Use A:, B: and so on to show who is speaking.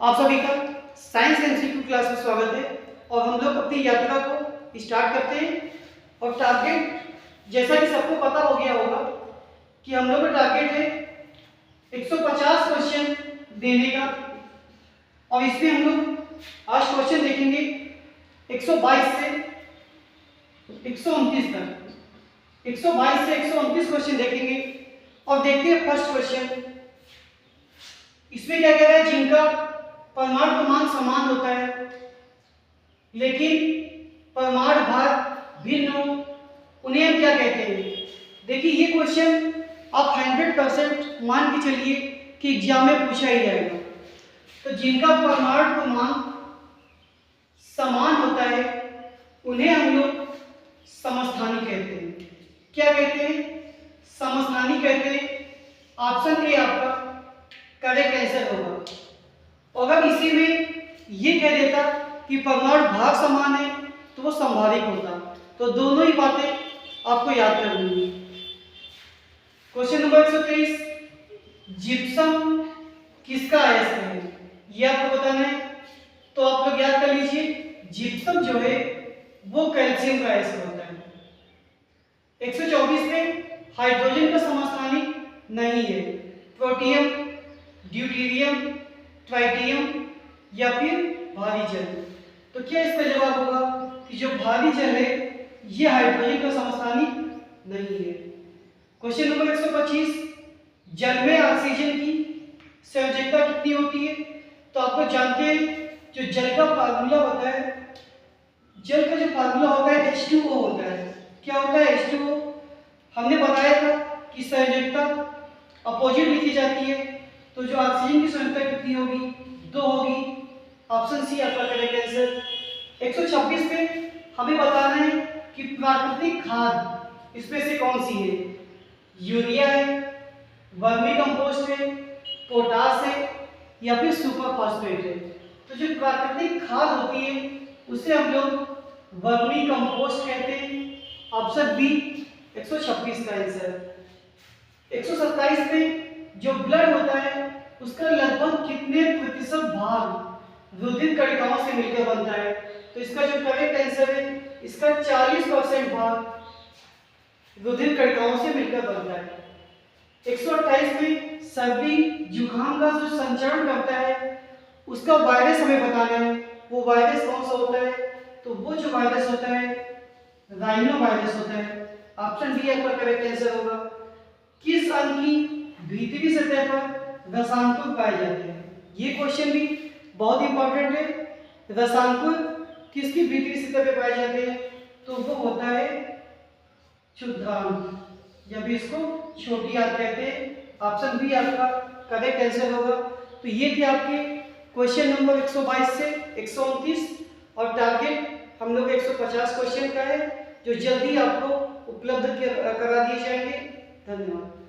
A: आप सभी का साइंस एमसीक्यू क्लास में स्वागत है। और हम लोग अपनी यात्रा को स्टार्ट करते हैं। और टारगेट जैसा कि सबको पता हो गया होगा कि हम लोग का टारगेट है 150 क्वेश्चन देने का। और इसमें हम लोग आज क्वेश्चन देखेंगे 122 से 129 तक। 122 से 129 क्वेश्चन देखेंगे। और देखते हैं फर्स्ट क्वेश्चन। इसमें क्या कह रहा है, जिनका परमाणु क्रमांक समान होता है लेकिन परमाणु भार भिन्न हो, उन्हें हम क्या कहते हैं। देखिए ये क्वेश्चन आप 100% मान के चलिए कि एग्जाम में पूछा ही जाएगा। तो जिनका परमाणु क्रमांक समान होता है उन्हें हम लोग समस्थानी कहते हैं। क्या कहते हैं? समस्थानी कहते हैं। ऑप्शन ए आपका करेक्ट आंसर होगा। अगर इसी में ये कह देता कि परमाणु भार समान है तो वो संभाविक होता। तो दोनों ही बातें आपको याद करनी है। क्वेश्चन नंबर 123, जिप्सम किसका अयस्क है, ये आपको बताना है। तो आप लोग याद कर लीजिए, जिप्सम जो है वो कैल्शियम का अयस्क होता है। 124 में हाइड्रोजन का समस्थानी नहीं है। प्रोटियम, ड्यूटेरियम, ट्राइटियम या फिर भारी जल। तो क्या इसका जवाब होगा कि जो भारी जल है ये हाइड्रोजन का समस्थानी नहीं है। क्वेश्चन नंबर 125, जल में ऑक्सीजन की संयोजकता कितनी होती है। तो आप लोग जानते हैं जो जल का फार्मूला होता है, जल का जो फार्मूला होता है H2O होता है। क्या होता है H2O? हमने बताया था कि संयोजकता अपोजिट लिखी जाती है। तो जो ऑक्सीजन की संख्या कितनी होगी, 2 होगी। ऑप्शन सी आपका करेक्ट आंसर। 126 में हमें बताना है कि प्राकृतिक खाद इसमें से कौन सी है। यूरिया है, वर्मी कंपोस्ट है, पोटास है या फिर सुपर फास्फेट है। तो जो प्राकृतिक खाद होती है उसे हम लोग वर्मी कंपोस्ट कहते हैं। ऑप्शन बी 126 का आंसर। 127 में जो ब्लड होता है उसका लगभग कितने प्रतिशत भाग रुधिर कणिकाओं से मिलकर बनता है। तो इसका जो करेक्ट आंसर है, इसका 40% भाग रुधिर कणिकाओं से मिलकर बनता है। 128 में सर्दी जुकाम का जो संचरण करता है उसका वायरस हमें बताना है। वो वायरस कौन सा होता है। तो वो जो वायरस होता है राइनो वायरस होता है। ऑप्शन डी आपका करेक्ट आंसर होगा। किस अंग की भीतरी सतह पर रसायनकुल पाए जाते हैं। ये क्वेश्चन भी बहुत इंपॉर्टेंट है। रसायनकुल किसकी भीतरी सतह पे पाए जाते हैं। तो वो होता है क्षुद्रांग या भी इसको छोटी आंत कहते हैं। ऑप्शन बी आपका करेक्ट आंसर होगा। तो ये थे आपके क्वेश्चन नंबर 122 से 129। और टारगेट हम लोग 150 क्वेश्चन का है जो जल्दी आपको उपलब्ध करा दिए जाएंगे। धन्यवाद।